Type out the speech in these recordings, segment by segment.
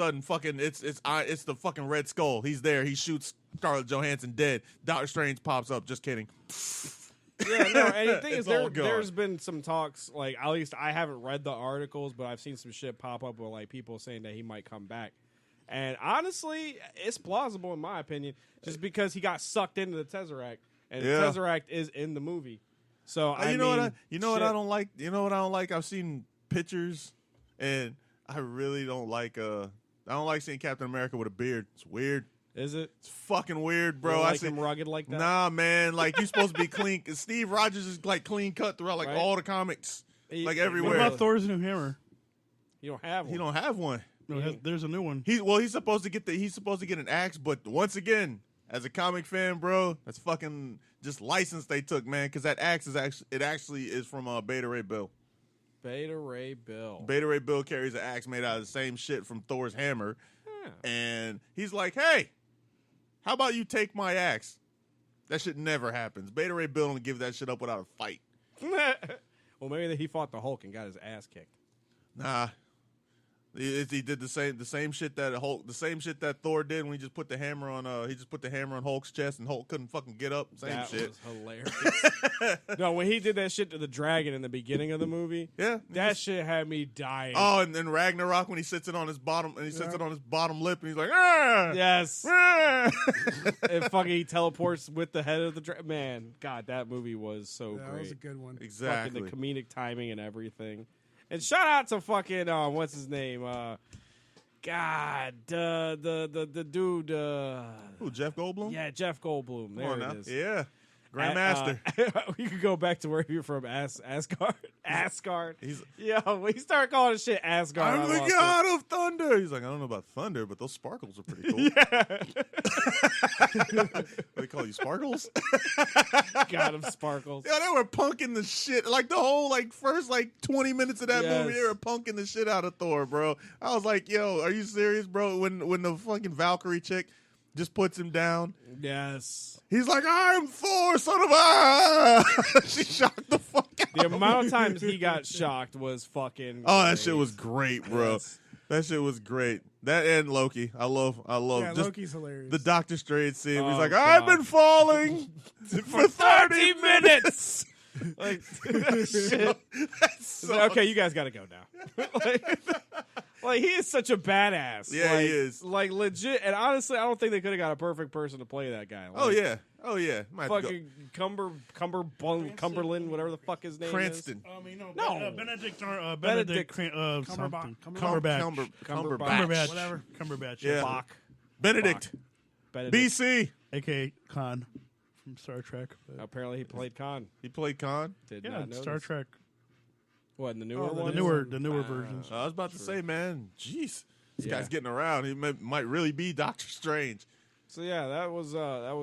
sudden, fucking, it's the fucking Red Skull. He's there. He shoots Scarlett Johansson dead. Doctor Strange pops up. Just kidding. Yeah, no, and the thing is, all gone. there's been some talks, like, at least I haven't read the articles, but I've seen some shit pop up with, like, people saying that he might come back. And honestly, it's plausible in my opinion, just because he got sucked into the Tesseract, and the Tesseract is in the movie. So you know what I don't like? You know what I don't like? I've seen pictures, and I really don't like. I don't like seeing Captain America with a beard. It's weird. Is it? It's fucking weird, bro. You like him rugged like that? Nah, man. Like, you're supposed to be clean. Steve Rogers is like clean cut throughout like all the comics, like everywhere. What about Thor's new hammer? You don't have one. He don't have one. No, there's a new one. He's supposed to get an axe, but once again, as a comic fan, bro, that's fucking just license they took, man. Because that axe is actually is from Beta Ray Bill. Beta Ray Bill. Beta Ray Bill carries an axe made out of the same shit from Thor's hammer, and he's like, "Hey, how about you take my axe?" That shit never happens. Beta Ray Bill don't give that shit up without a fight. Well, maybe he fought the Hulk and got his ass kicked. Nah. He did the same shit that Thor did when he just put the hammer on Hulk's chest and Hulk couldn't fucking get up. Same shit. That was hilarious. No, when he did that shit to the dragon in the beginning of the movie, that shit had me dying. Oh, and then Ragnarok when he sits it on his bottom lip and he's like, ah! Yes. Ah! And fucking he teleports with the head of the dragon. Man, God, that movie was so great. That was a good one. Exactly. Fucking the comedic timing and everything. And shout out to fucking what's his name? God, the dude. Who, Jeff Goldblum? Yeah, Jeff Goldblum. There it is. Yeah, Grandmaster. We could go back to where you're from, Asgard. Asgard. He's when he started calling shit Asgard. I'm the god of thunder. He's like, I don't know about thunder, but those sparkles are pretty cool. They call you Sparkles? God of sparkles. Yeah, they were punking the shit. Like the whole first 20 minutes of that movie, they were punking the shit out of Thor, bro. I was like, yo, are you serious, bro? When the fucking Valkyrie chick just puts him down. Yes. He's like, I'm Thor, son of a... She shocked the fuck out The of amount me. of times he got shocked was fucking Oh, that great. shit was great, bro. Yes. That shit was great. That and Loki. I love Yeah, just Loki's hilarious. the Doctor Strange scene. He's like, God. I've been falling for 30 minutes. Like, shit. That's so Okay, you guys got to go now. like, he is such a badass. Yeah, he is. Like, legit. And honestly, I don't think they could have got a perfect person to play that guy. Like, Oh yeah. Might have to go. fucking Cumberland, whatever the fuck his name Cranston. No. Benedict Cumberbatch. Cumberbatch. Whatever. Cumberbatch. Yeah. Bach. Benedict. Benedict. BC. A.K.A. Khan from Star Trek. Apparently, he played Khan. He played Khan. Did Yeah, not know Star this. Trek. What, in the newer Oh, the one? The newer versions. I was about to say, man, jeez. This Yeah. guy's getting around. He might really be Doctor Strange. So yeah, that was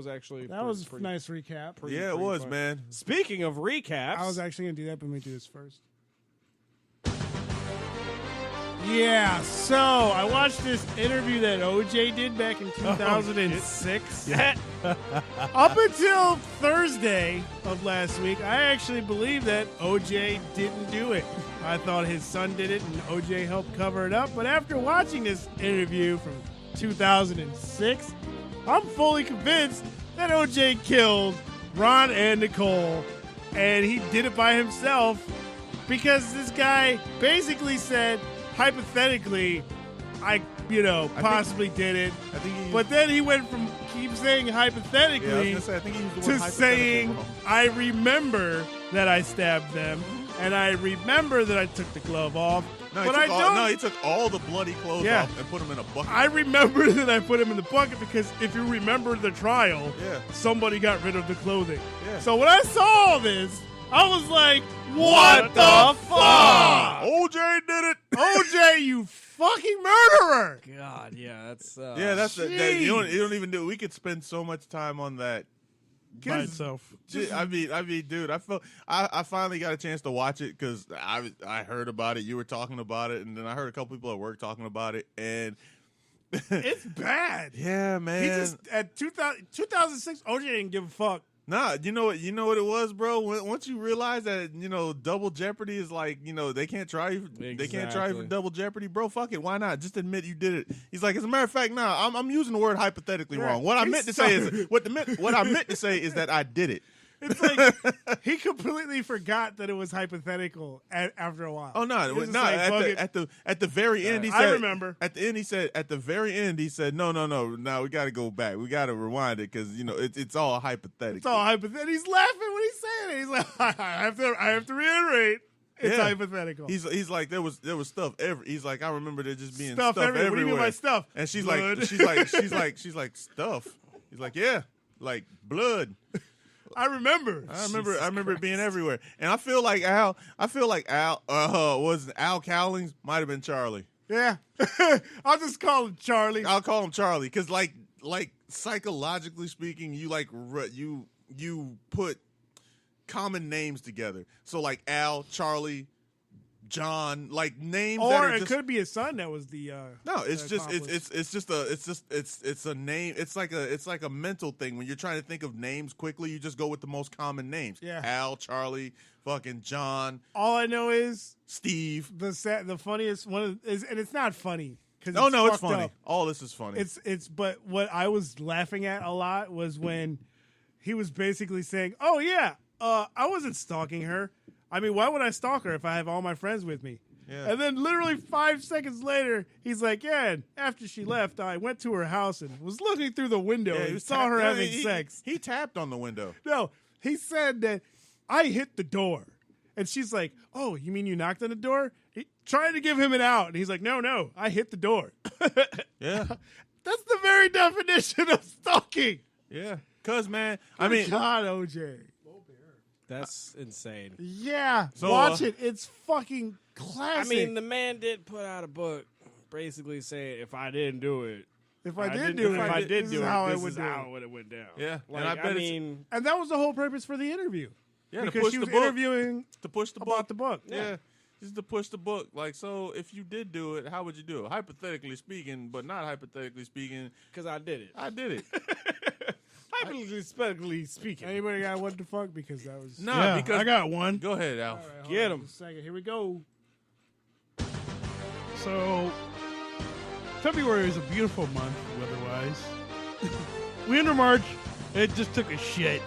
actually That was a nice recap. Yeah, it was, fun. man. Speaking of recaps, I was actually going to do that, but let me do this first. Yeah, so I watched this interview that OJ did back in 2006. Up until Thursday of last week, I actually believed that OJ didn't do it. I thought his son did it and OJ helped cover it up. But after watching this interview from 2006, I'm fully convinced that OJ killed Ron and Nicole, and he did it by himself because this guy basically said, hypothetically, I possibly did it. I think But then he went from keep saying hypothetically I think he used the word to hypothetical saying, wrong. I remember that I stabbed them, and I remember that I took the glove off. No, but I don't. he took all the bloody clothes Yeah. off and put them in a bucket. I remember that I put him in the bucket because if you remember the trial, Yeah. somebody got rid of the clothing. Yeah. So when I saw all this, I was like, what the fuck? OJ did it. OJ, you fucking murderer! God, yeah, that's Yeah, that's you don't even do. We could spend so much time on that. By itself. I mean, dude, I finally got a chance to watch it because I heard about it. You were talking about it, and then I heard a couple people at work talking about it, and It's bad. yeah, man. He just, at 2006, OJ didn't give a fuck. Nah, you know what it was, bro. Once you realize that Double Jeopardy is like they can't try you, they can't try you for Double Jeopardy, bro. Fuck it, why not? Just admit you did it. He's like, as a matter of fact, I'm using the word hypothetically wrong. What I meant to say is what I meant to say is that I did it. It's like he completely forgot that it was hypothetical after a while. Oh no, He was no! like, At the very end, he said. I remember. At the end, he said. At the very end, he said, "No, now we got to go back. We got to rewind it because it's all hypothetical." It's all hypothetical. He's laughing when he's saying it. He's like, I have to reiterate. It's hypothetical. He's like there was stuff he's like, I remember there just being stuff everywhere. What do you mean by stuff? And she's blood. like she's like stuff. He's like, yeah, like blood. I remember it being everywhere. And I feel like Al was Al Cowlings might have been Charlie. Yeah. I'll just call him Charlie. I'll call him Charlie because like psychologically speaking, you put common names together. So like Al, Charlie, John, like names or that are it just, could be his son that was the no, it's like a mental thing. When you're trying to think of names quickly, you just go with the most common names. Yeah. Al, Charlie, fucking John. All I know is Steve. The funniest one is, and it's not funny because It's funny. Up. All this is funny. But what I was laughing at a lot was when he was basically saying, "Oh yeah, I wasn't stalking her. I mean, why would I stalk her if I have all my friends with me?" Yeah. And then literally 5 seconds later, he's like, "Yeah, and after she left, I went to her house and was looking through the window and saw her having sex." He tapped on the window. No, he said that I hit the door. And she's like, "Oh, you mean you knocked on the door?" Trying to give him an out. And he's like, no, I hit the door. Yeah. That's the very definition of stalking. Yeah. Because, man, God, OJ. That's insane. Yeah, So, watch it. It's fucking classic. I mean, the man did put out a book basically saying, if I didn't do it, if I did do it, this is how it would went down. Yeah. Like, And I bet mean, and that was the whole purpose for the interview. yeah, to because push she the was book. interviewing To push the about book. the book. Yeah. Just to push the book. Like, so if you did do it, how would you do it? Hypothetically speaking, but not hypothetically speaking. because I did it. I did it. Hypothetically speaking. Anybody got what the fuck? Because that was No, Yeah, because I got one. Go ahead, Al. All right, hold Get on him. just a second. Here we go. So, February is a beautiful month weather-wise. We enter March, and it just took a shit.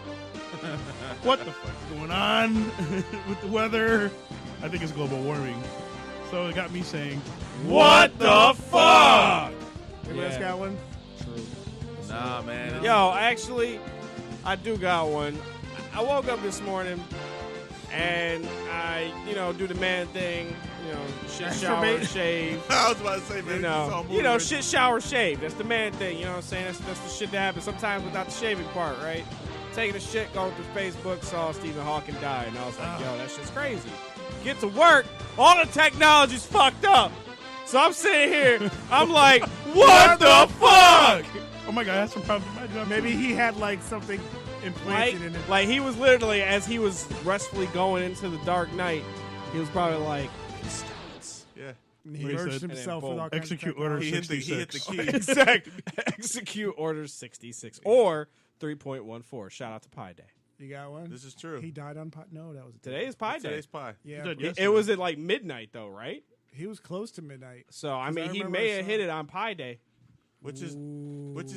What the fuck's going on with the weather? I think it's global warming. So it got me saying, What the fuck? Anybody else got one? True. Nah, man. Yo, actually, I do got one. I woke up this morning and I, do the man thing, shit, shower, shave. I was about to say, man. Shit, shower, shave. That's the man thing. You know what I'm saying? That's the shit that happens sometimes without the shaving part, right? Taking a shit, going through Facebook, saw Stephen Hawking die, and I was like, yo, that shit's crazy. Get to work, all the technology's fucked up. So I'm sitting here, I'm like, what the fuck? oh my God, I had some problems with my job. Maybe he had like something implanted in it. Like he was literally, as he was restfully going into the dark night, he was probably like, starts. Yeah. And he What he merged said. himself And with then all kinds of Execute order He hit the 66. key. Exactly. Execute order 66 or 3.14. Shout out to Pi Day. You got one? This is true. He died on Pi. No, that was Today is Pi Day. Today's pie. Yeah, Did but yes. It was at like midnight though, right? he was close to midnight. So I 'Cause mean, I he remember may I have saw hit it. it on Pi Day, Which is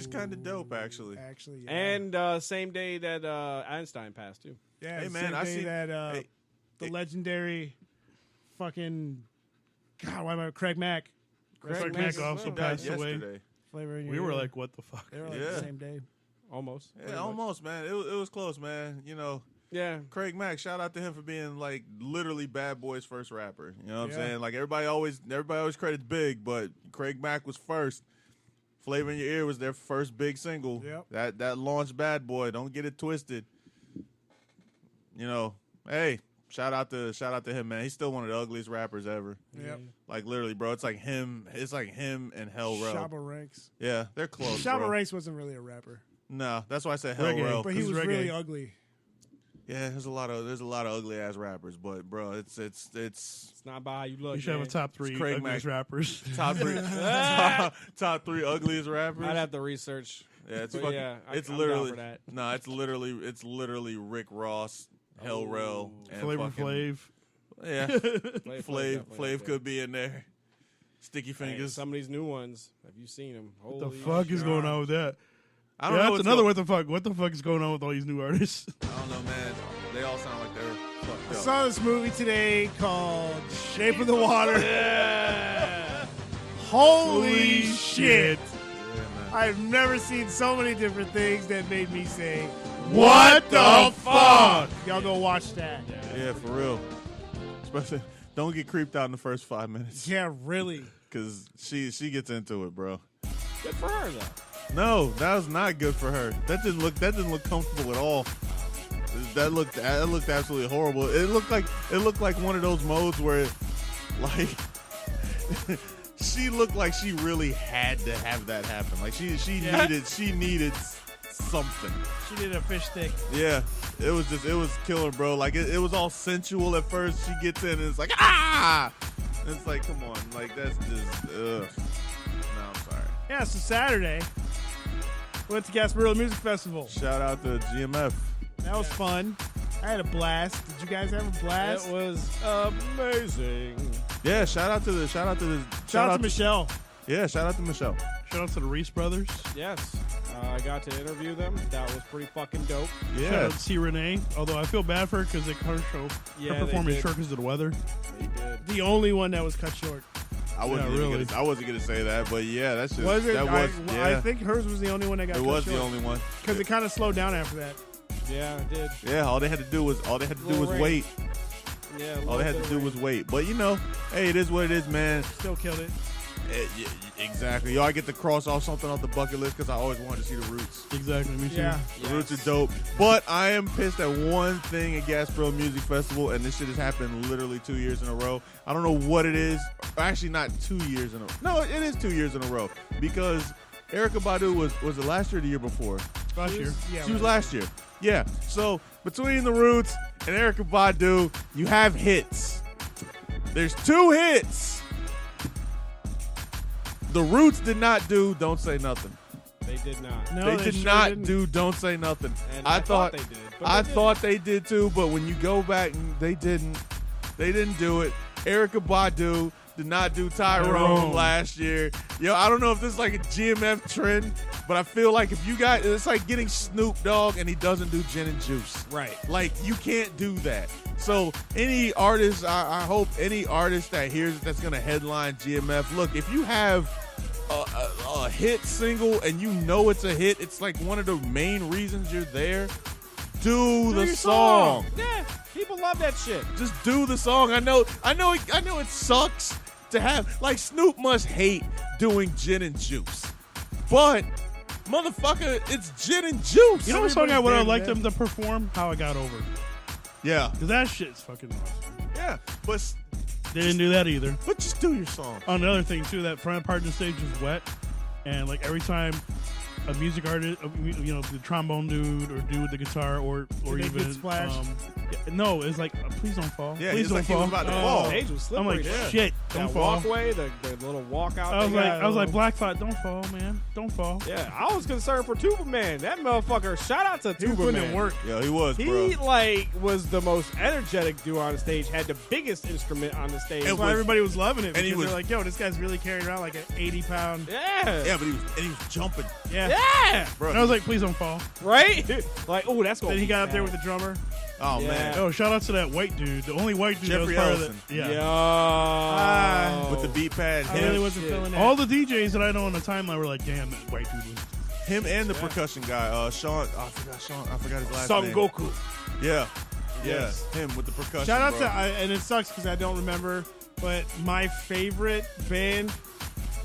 kind of dope, actually. Actually, yeah. and same day that Einstein passed too. yeah, Hey, the man, same I day see- that hey, the legendary fucking God, why am I Craig Mack? Craig Mack Mack as also well. passed Died away. yesterday. Flavor in your We were ear. like, what the fuck? they were like Yeah. the same day. Almost. Yeah, almost, man. It was close, man. Yeah. Craig Mack, shout out to him for being like literally Bad Boy's first rapper. You know what Yeah. I'm saying? Like everybody always credits Big, but Craig Mack was first. Flavor in Your Ear was their first big single. Yep. That launched Bad Boy. Don't get it twisted. Hey, shout out to him, man. He's still one of the ugliest rappers ever. Yep. Like literally, bro. It's like him and Hell Rell. Shabba Ranks. Yeah, they're close. Shabba bro. Ranks wasn't really a rapper, No, that's why I said Hell Reggae. Rell. but he This was is really reggae. ugly. Yeah, there's a lot of ugly ass rappers, but bro, it's It's not by how you look. You should have a man. top three Craig ugliest Mack. rappers. top three ugliest rappers. I'd have to research Yeah, it's But fucking. yeah, it's I'm literally. down for that. No, it's literally Rick Ross, Hell Rel, and Flavor fucking, Flav. Yeah, Flav Flav could be in there. Sticky Hey, Fingers. some of these new ones. Have you seen them? What the fuck is going on with that? I don't Yeah, know. that's another what the fuck. What the fuck is going on with all these new artists? I don't know, man. They all sound like they're fucked I up. saw this movie today called Shape of the Water. Holy shit. Yeah, man. I've never seen so many different things that made me say, What the fuck? Y'all go watch that. Yeah, for real. Especially, don't get creeped out in the first 5 minutes. Yeah, really. Because she gets into it, bro. Good for her though. No, that was not good for her. That didn't look comfortable at all. That looked absolutely horrible. It looked like one of those modes where, like, she looked like she really had to have that happen. Like she needed something. She did a fish stick. Yeah, it was killer, bro. Like it was all sensual at first. She gets in and it's like ah, and it's like come on, like that's just ugh. No, I'm sorry. Yeah, so Saturday, went to Gasparilla Music Festival. Shout out to GMF. That was fun. I had a blast. Did you guys have a blast? It was amazing. Yeah, shout out to Shout out to Michelle. Yeah, shout out to Michelle. Shout out to the Reese brothers. Yes, I got to interview them. That was pretty fucking dope. Shout Yeah, out to C. Renee. Although I feel bad for her because they cut her show. Yeah, her they performance did. short because of the weather. They did. The only one that was cut short. I wasn't Yeah, even really. I wasn't gonna say that, but yeah, that's just Was it? that was I yeah. think hers was the only one that got It cut was short. the only one. Because it kind of slowed down after that. Yeah, it did. Yeah, all they had to do was Little rain. wait. Yeah, All they had to do was wait. But you know, hey, it is what it is, man. Still killed it. Exactly. Yo, I get to cross off something off the bucket list because I always wanted to see the Roots. Exactly. Me too. Yeah. The Roots are dope. But I am pissed at one thing at Gasparilla Music Festival, and this shit has happened literally 2 years in a row. I don't know what it is. Actually, not 2 years in a row. No, it is 2 years in a row because Erykah Badu was it last year or the year before? Last year. Yeah, She was last year. Yeah. So between the Roots and Erykah Badu, you have hits. There's 2 hits. The Roots did not do Don't Say Nothing. They did not. No, they did sure not didn't. do Don't Say Nothing. And I thought they did. But I they thought they did too, but when you go back, they didn't. They didn't do it. Erykah Badu did not do Tyrone last year. Yo, I don't know if this is like a GMF trend, but I feel like if you got, it's like getting Snoop Dogg and he doesn't do Gin and Juice. Right. Like, you can't do that. So any artist, I hope any artist that hears it that's going to headline GMF, look, if you have a hit single and you know it's a hit, it's like one of the main reasons you're there, do the your song. Yeah, people love that shit. Just do the song. I know it sucks to have, like, Snoop must hate doing Gin and Juice. But motherfucker, it's Gin and Juice. You know what song I would have liked them them to perform? How I Got Over. Yeah. Because that shit's fucking awesome. Yeah. But They didn't do that either. just do your song. Another thing too, that front part of the stage was wet, and like every time a music artist, you know, the trombone dude or dude with the guitar, or Did they even get splashed? no, it's like please don't fall. Yeah, please it's don't like he fall. was about to Oh, fall. stage was I'm slippery. like yeah. shit, don't That fall. walkway, the little walkout. I was thing. like Black Thought, don't fall, man, don't fall. Yeah, I was concerned for Tuba Man. That motherfucker. Shout out to He was Tuba putting Man. in work. Yeah, he was, He bro. like was the most energetic dude on the stage. Had the biggest instrument on the stage. And That's why was- everybody was loving it. and he Because was- they're like, yo, this guy's really carrying around like an 80-pound. yeah, Yeah, but he was jumping, Yeah. yeah, bro. And I was like, please don't fall. right. Like, oh, that's going. Then he got up there with the drummer. oh Yeah. man, Oh, shout out to that white dude, the only white dude Jeffrey that was part Ellison. of the yeah. yeah. with the beat pad, I him, really wasn't feeling that. All the DJs that I know on the timeline were like, damn, that white dude was. him and the percussion guy, Sean. I forgot his last Son name. Goku. Yeah, Yes. him with the percussion. Shout out bro. to, and it sucks because I don't remember, but my favorite band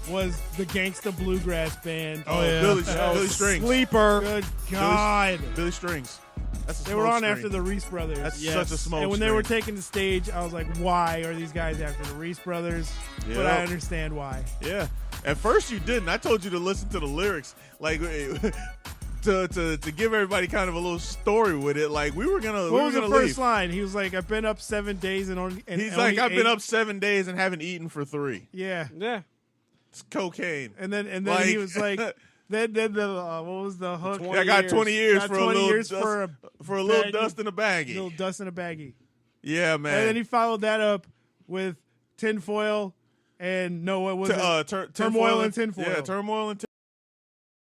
was the Gangsta Bluegrass Band. Oh, yeah. Billy Strings. Sleeper. Good God. Billy Strings. That's a They were smoke on screen. after the Reese Brothers. That's Yes. such a smoke. And when they were screen. taking the stage, I was like, why are these guys after the Reese Brothers? But Yeah. I understand why. Yeah. At first you didn't. I told you to listen to the lyrics, like to give everybody kind of a little story with it. Like we were gonna. What was the first leave. line? He was like, I've been up 7 days and only. And He's only like, I've been ate-" up 7 days and haven't eaten for 3. Yeah. Yeah. It's cocaine. And then Like- he was like, Then the what was the hook? I got 20 years Got for 20 a little years dust, for a little baggie. dust in a baggie. Little dust in a baggie. Yeah, man. And then he followed that up with tinfoil and no, what was it? Turmoil and tinfoil. Yeah, turmoil and